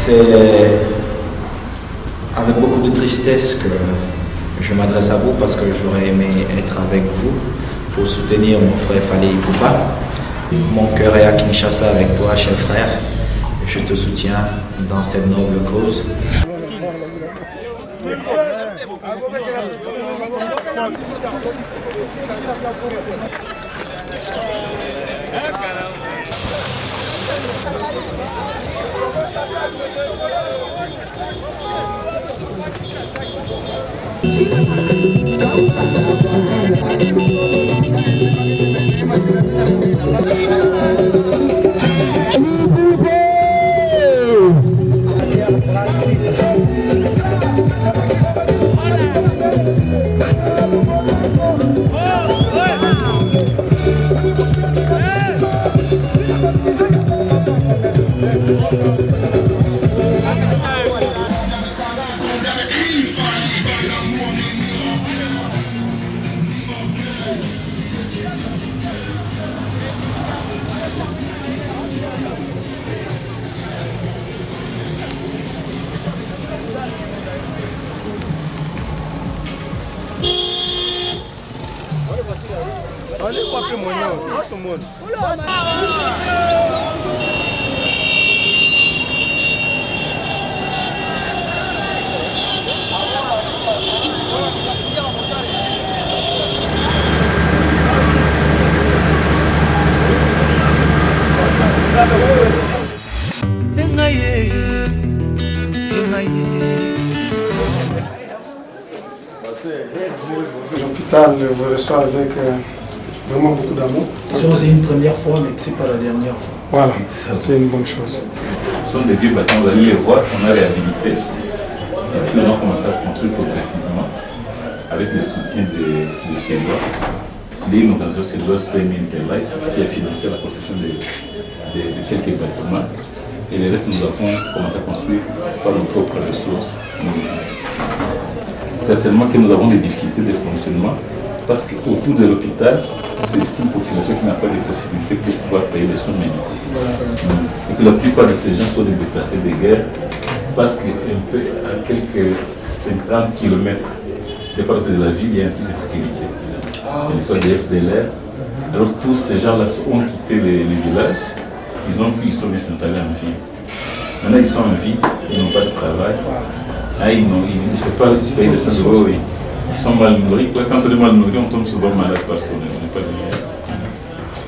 C'est avec beaucoup de tristesse que je m'adresse à vous parce que j'aurais aimé être avec vous pour soutenir mon frère Fally Ipupa. Mon cœur est à Kinshasa avec toi, cher frère. Je te soutiens dans cette noble cause. Allez, voir que mon nom, tout le monde. L'hôpital vous reçoit avec vraiment beaucoup d'amour. C'est une première fois, mais ce n'est pas la dernière fois. Voilà, c'est une bonne chose. Ce sont des vieux bâtiments, vous allez les voir, on a réhabilité. Et puis on a commencé à construire progressivement avec le soutien des Suédois. Une organisation suédoise Premier Interlife qui a financé la construction de quelques bâtiments. Et le reste, nous avons commencé à construire par nos propres ressources. Certainement que nous avons des difficultés de fonctionnement parce qu'autour de l'hôpital, c'est une population qui n'a pas de possibilités pour pouvoir payer les soins médicaux. Et que la plupart de ces gens sont des déplacés de guerre parce qu'à quelques 50 km de la ville, il y a un site de sécurité. Soit des FDLR. Alors tous ces gens-là ont quitté les villages, ils ont fui, ils sont installés en ville. Maintenant ils sont en ville, ils n'ont pas de travail. Ah, ils ne savent pas payer les soins de l'eau. Ils sont mal nourris. Quand on est mal nourri, on tombe souvent malade parce qu'on n'est pas bien.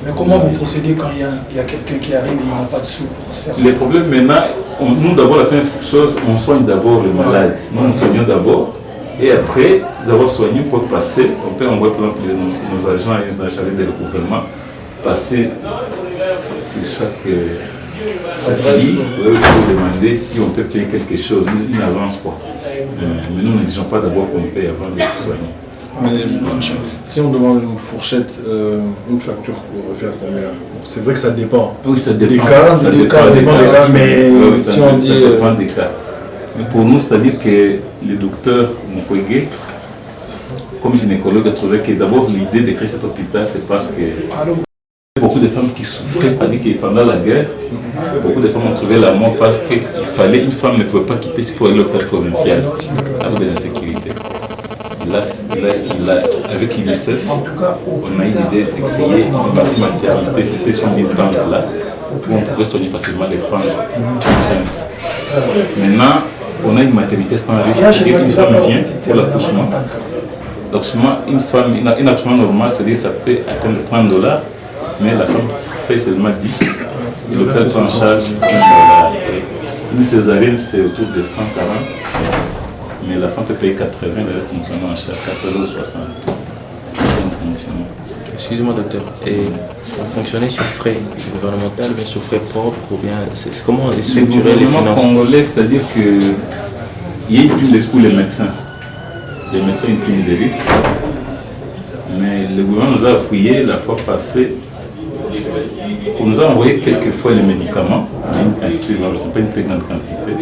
Mais comment vous procédez quand il y a quelqu'un qui arrive et il n'a pas de sous pour se faire? Les problèmes maintenant, nous d'abord, la première chose, on soigne d'abord le malade. Nous soignons d'abord. Et après avoir soigné, pour passer, on peut envoyer par exemple nos agents à la charrette de recouvrement, passer sur chaque lit pour demander si on peut payer quelque chose. Ils n'avancent pas. Mais nous n'exigeons pas d'abord qu'on paye avant d'être soigné. Si on demande une fourchette, une facture pour faire combien? C'est vrai que ça dépend. Oui, ça dépend. Des cas, ça dépend des cas, mais oui, si on dit... Ça dépend des cas. Mais pour nous, c'est-à-dire que le docteur Mukwege, comme gynécologue, a trouvé que d'abord l'idée de créer cet hôpital, c'est parce que beaucoup de femmes qui souffraient, c'est-à-dire que pendant la guerre, beaucoup de femmes ont trouvé la mort parce qu'il fallait, une femme ne pouvait pas quitter pour aller à l'hôpital provincial avec des insécurités. Là, avec UNICEF, on a eu l'idée de créer une maternité, c'était sur une tente là, où on pouvait soigner facilement les femmes enceintes. Maintenant, on a une maternité sans risque, c'est-à-dire qu'une femme vient pour l'accouchement. L'accouchement, un accouchement normal, c'est-à-dire que ça peut atteindre $30, mais la femme paye seulement 10 et l'hôpital prend en charge $1. Une césarienne, c'est autour de 140, mais la femme peut payer 80, le reste nous prenons en charge 80 ou 60. Excusez-moi docteur, et vous fonctionnez sur frais gouvernementaux, bien sur frais propres, ou bien comment est structuré les finances? Congolais, c'est-à-dire qu'il y a une prime pour les médecins. Les médecins ont une prime de risque. Mais le gouvernement nous a appuyé la fois passée. On nous a envoyé quelques fois les médicaments, une quantité, ce n'est pas une très grande quantité.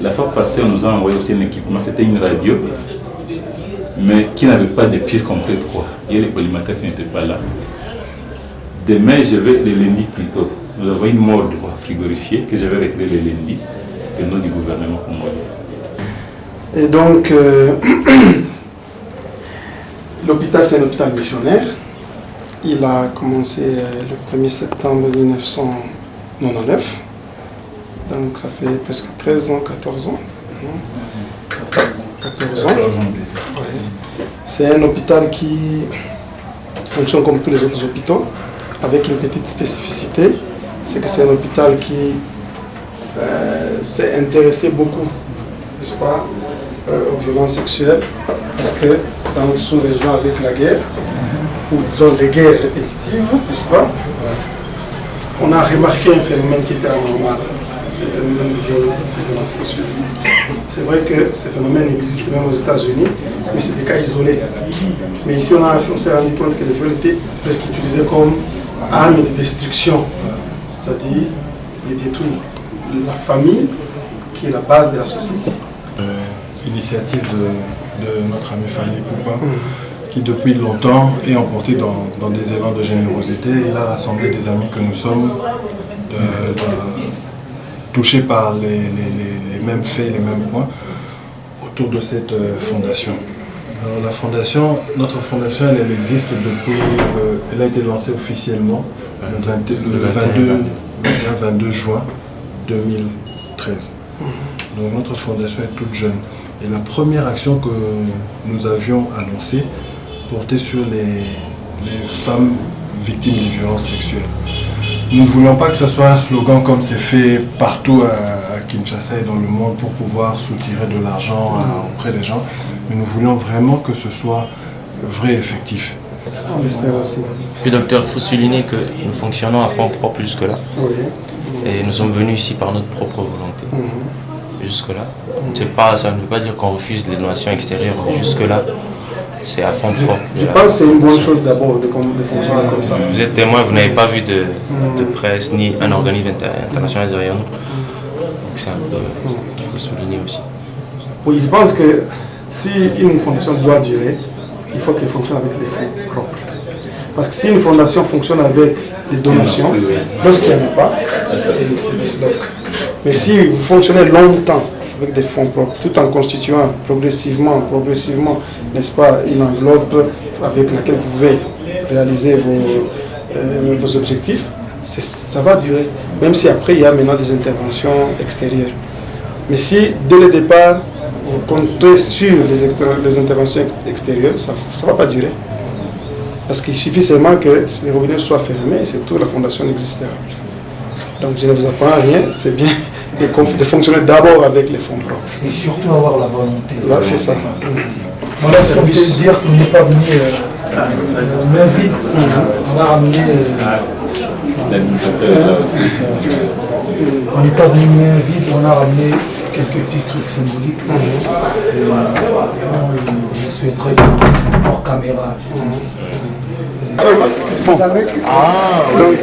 La fois passée, on nous a envoyé aussi un équipement, c'était une radio, mais qui n'avait pas de pièces complètes. Il y a les collimateurs qui n'étaient pas là. Demain, je vais le lundi plutôt. Nous avons une morde frigorifiée que je vais retirer le lundi. tenants du gouvernement congolais. Et donc, l'hôpital, c'est un hôpital missionnaire. Il a commencé le 1er septembre 1999. Donc, ça fait presque 13 ans, 14 ans. 14 ans. Ouais. C'est un hôpital qui fonctionne comme tous les autres hôpitaux, avec une petite spécificité. C'est que c'est un hôpital qui s'est intéressé beaucoup, n'est-ce pas, aux violences sexuelles, parce que dans notre sous-région avec la guerre, ou disons les guerres répétitives, n'est-ce pas, on a remarqué un phénomène qui était anormal, c'est le phénomène de violence sexuelle. C'est vrai que ce phénomène existe même aux États-Unis, mais c'est des cas isolés. Mais ici, on s'est rendu compte que le viol était presque utilisé comme arme de destruction, c'est-à-dire de détruire la famille, qui est la base de la société. Initiative de notre ami Fally Ipupa, qui depuis longtemps est emporté dans des élans de générosité. Il a rassemblé des amis que nous sommes, touchés par les mêmes faits, les mêmes points, autour de cette fondation. Alors notre fondation, elle existe depuis, elle a été lancée officiellement le 22 juin 2013. Donc notre fondation est toute jeune. Et la première action que nous avions annoncée portait sur les femmes victimes de violences sexuelles. Nous ne voulions pas que ce soit un slogan comme c'est fait partout à Kinshasa et dans le monde pour pouvoir soutirer de l'argent auprès des gens, mais nous voulions vraiment que ce soit vrai et effectif. On l'espère aussi. Puis docteur, il faut souligner que nous fonctionnons à fonds propres jusque-là. Oui. Et nous sommes venus ici par notre propre volonté. Jusque-là. Ça ne veut pas dire qu'on refuse les donations extérieures, mais jusque-là, c'est à fond propre. Je pense que c'est une bonne chose d'abord de fonctionner comme ça. Vous êtes témoin, vous n'avez pas vu de presse ni un organisme international derrière nous. Donc c'est un peu ça qu'il faut souligner aussi. Oui, je pense que si une fondation doit durer, il faut qu'elle fonctionne avec des fonds propres. Parce que si une fondation fonctionne avec des donations, lorsqu'il n'y en a pas, elle se disloque. Mais si vous fonctionnez longtemps avec des fonds propres, tout en constituant progressivement, n'est-ce pas, une enveloppe avec laquelle vous pouvez réaliser vos objectifs, ça va durer. Même si après, il y a maintenant des interventions extérieures. Mais si, dès le départ, vous comptez sur les interventions extérieures, ça ne va pas durer. Parce qu'il suffit seulement que ces robinets soient fermés et c'est tout, la fondation n'existera plus. Donc je ne vous apprends rien, c'est bien de fonctionner d'abord avec les fonds propres. Et surtout avoir la volonté. Là, c'est ça. On a service. Dire qu'on n'est pas venu main vide. On a ramené. L'administrateur est là aussi. On n'est pas venu main vide, on a ramené quelques petits trucs symboliques. Je souhaiterais hors caméra. C'est avec. Donc,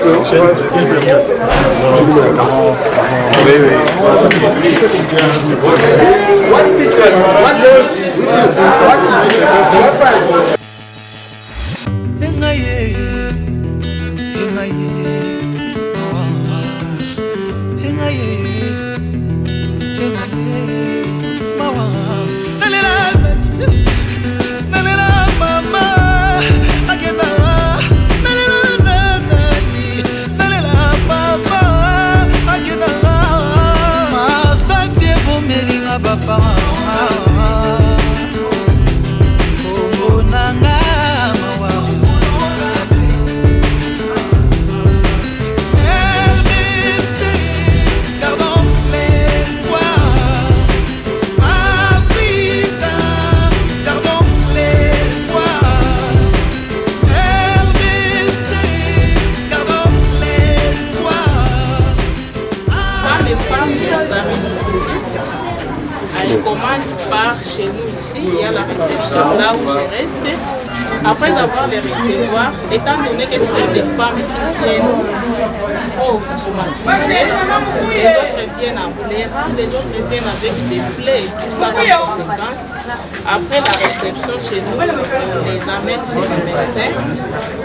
Elle commence par chez nous ici, il y a la réception là où je reste. Après avoir les recevoir, étant donné que ce sont des femmes qui viennent trop traumatiser, les autres viennent en pleurant, les autres viennent avec des plaies et tout ça comme conséquence. Après la réception chez nous, on les amène chez le médecin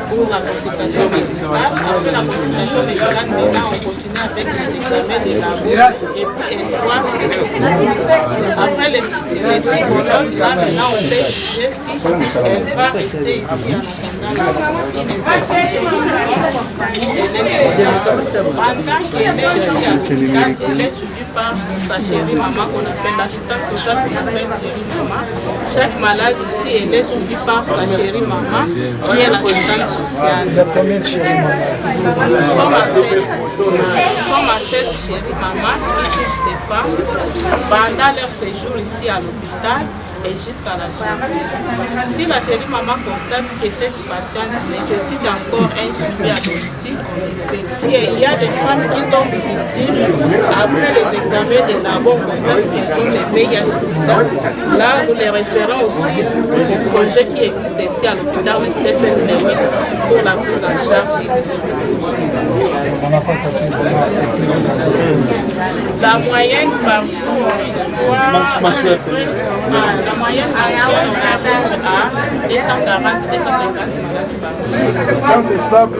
pour la consultation médicale. Après la consultation médicale, maintenant on continue avec les examens de labo et puis elle voit les psychologues. Après les psychologues, là maintenant on peut juger si elle va rester ici en attendant une intervention pendant qu'elle est ici à l'hôpital, elle est suivie par sa chérie maman qu'on appelle l'assistante sociale qu'on appelle chérie maman. Chaque malade ici, elle est suivie par sa chérie maman qui est l'assistante sociale. Il y a combien de chéries maman? Nous sommes à 7 chéries maman qui suivent ces femmes pendant leur séjour ici à l'hôpital et jusqu'à la sortie. Si la chérie maman constate que cette patiente nécessite encore un suivi à domicile, il y a des femmes qui tombent victimes après les examens de labo, on constate qu'elles ont le VIH/SIDA. Là, nous les référons aussi au projet qui existe ici à l'hôpital Stephen Lewis pour la prise en charge et le suivi. La moyenne par jour, la moyenne mensuelle, on arrive à 240, 250 malades. Quand c'est stable,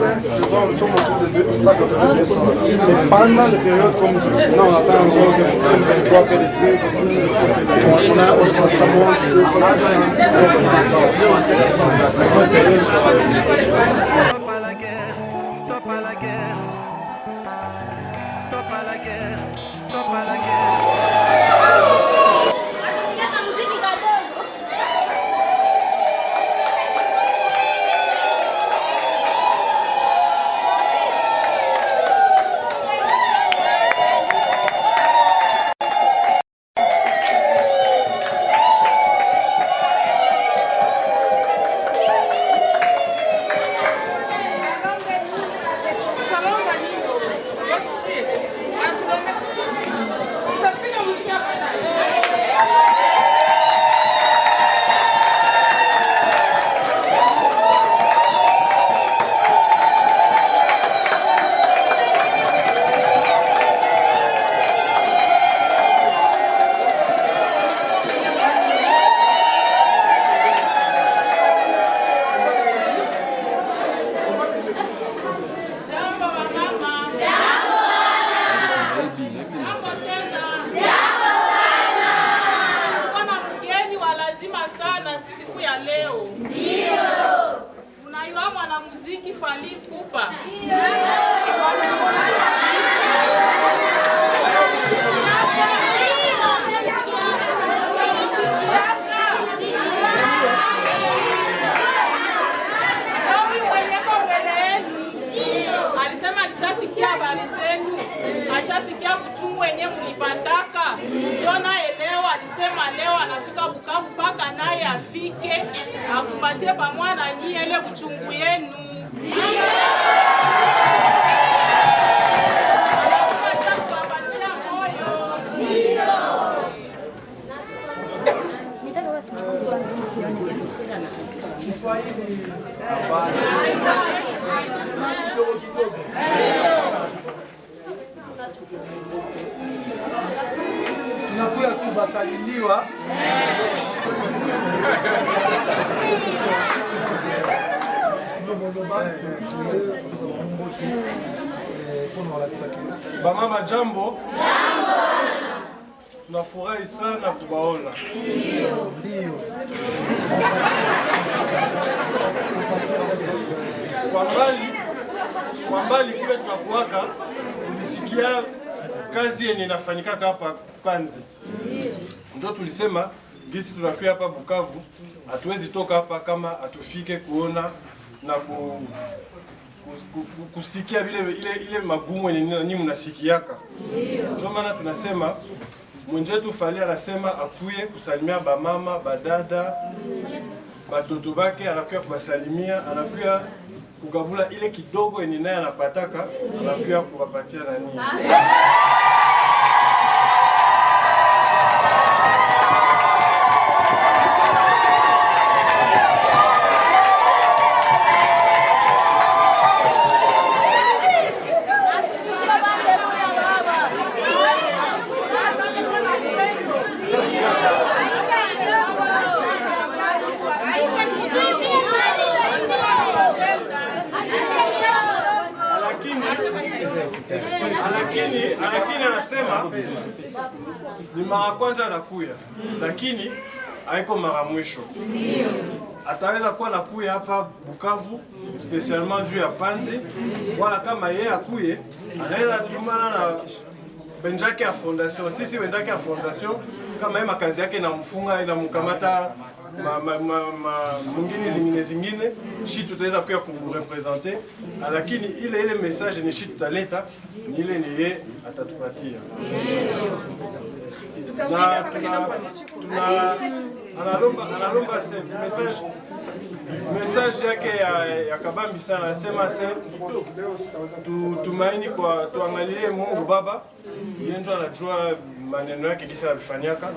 on tourne autour de 180. C'est pendant la période comme maintenant, on attend encore que 23 fait des trucs. Ça monte 250. Stop à la guerre, stop à la guerre, stop à la guerre, stop à la guerre. Ashasikia kuchungu wenye mlipataka. Jona elewa alisema leo anafika Bukavu paka naye afike akupatie pamoja na nyie ile kuchungu yenu. Tunakuya kubasaliliwa Bamama jambo. Tunafurahi sana kubaona. Ndio. Kwa mbali kule tunakuwaka tulisikia kazi yenye inafanyika hapa Panzi. Ndio tulisema gisi tunakuja hapa Bukavu, hatuwezi toka hapa kama hatufike kuona na kusikia ile magumu yenye nyinyi mnasikiaka. Ndio maana tunasema mwenzetu Fally anasema akuye kusalimia bamama, badada, batoto bake, anakuya kubasalimia, anakuya kugabula ile kidogo yenye naye anapataka, anakuya kuwapatia nani. kusema ni mara kwanza anakuya, lakini haiko mara mwisho. Ataweza kuwa nakuya hapa Bukavu spesialement juu ya Panzi, wala kama yeye akuye anaweza tumana na benjake ya fondation. Sisi wendake ya fondation kama yeye makazi yake inamfunga inamkamata mwingine zingine shi tutaweza kuya kurepresenter, lakini ile message ni shi tutaleta ni ile ni yeye atatupatia. Analomba message yake ya kabambi sana, asema tumaini kwa tuangalie Mungu Baba, yeye ndo anajua maneno yake kisa alifanyaka,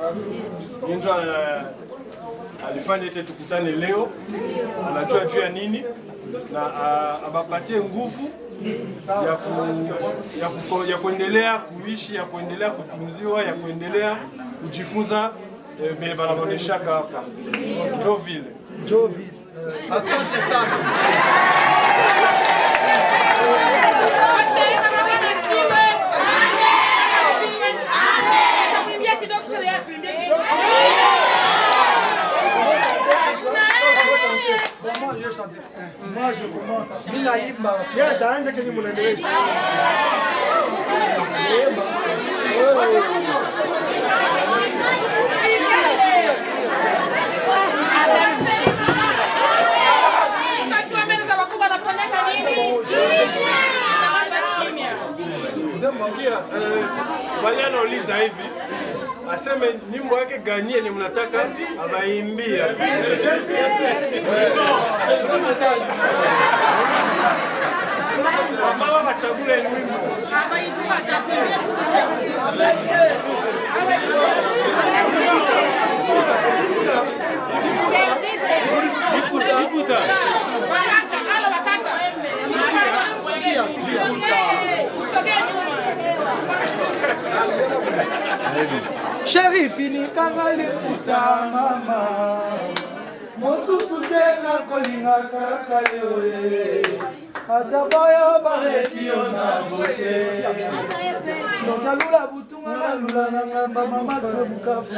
yeye ndo alifanya ete tukutane leo, anajua juu ya nini na abapatie nguvu ya kuendelea kuishi, ya kuendelea kupumziwa, ya kuendelea kujifunza vile wanaonyeshaka hapa Joville. Asante sana. Moi je commence. Bila imba. Ya taanza kazi mnaendeleza. Wale anauliza hivi, aseme nyimbo yake ganie ni mnataka abaimbia. Mama wachagule wimbo. Chérie, fini kanga liputa mama. Mosusu tena kolinga kaka yoe. Atabayo bareki ona bote. Nokalula butunga na lula na ngamba mama kwa Bukavu.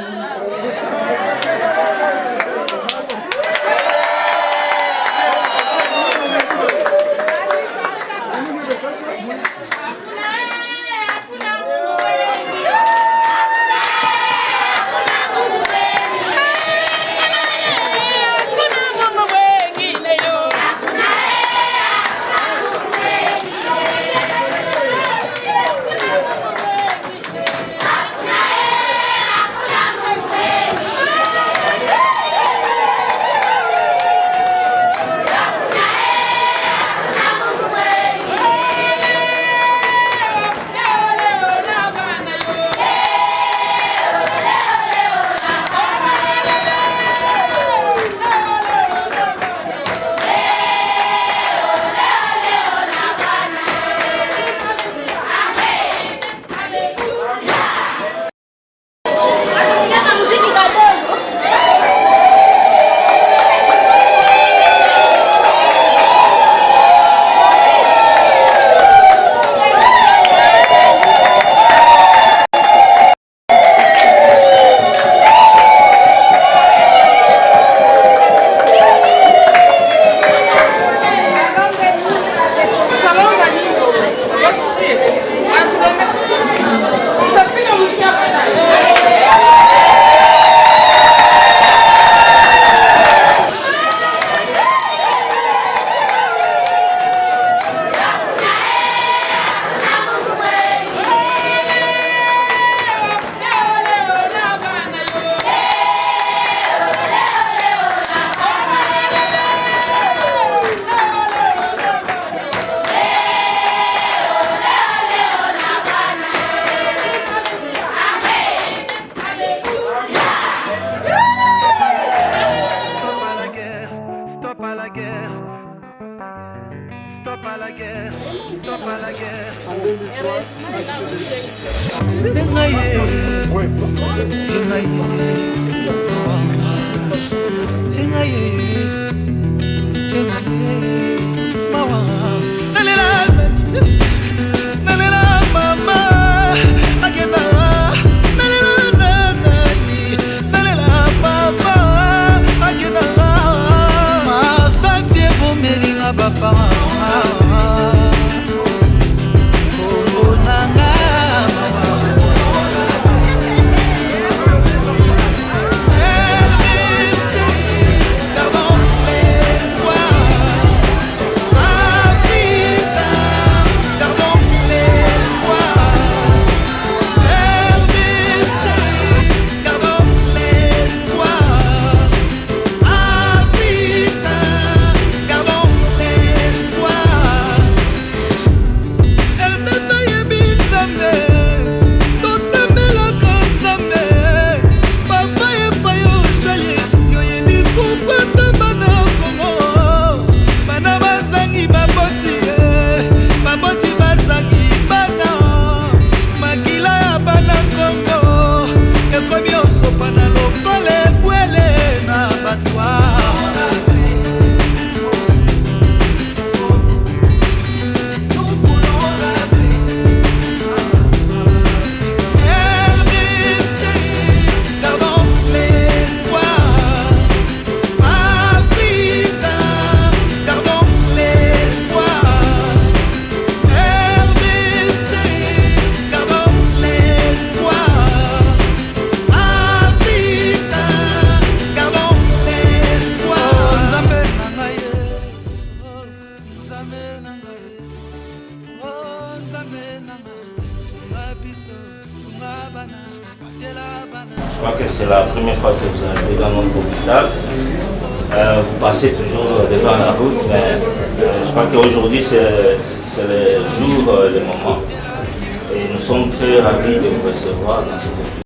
Nalela mama, agenda Je crois que c'est la première fois que vous arrivez dans notre hôpital. Vous passez toujours devant la route, mais je crois qu'aujourd'hui c'est le jour, le moment. Et nous sommes très ravis de vous recevoir dans cette hôpital.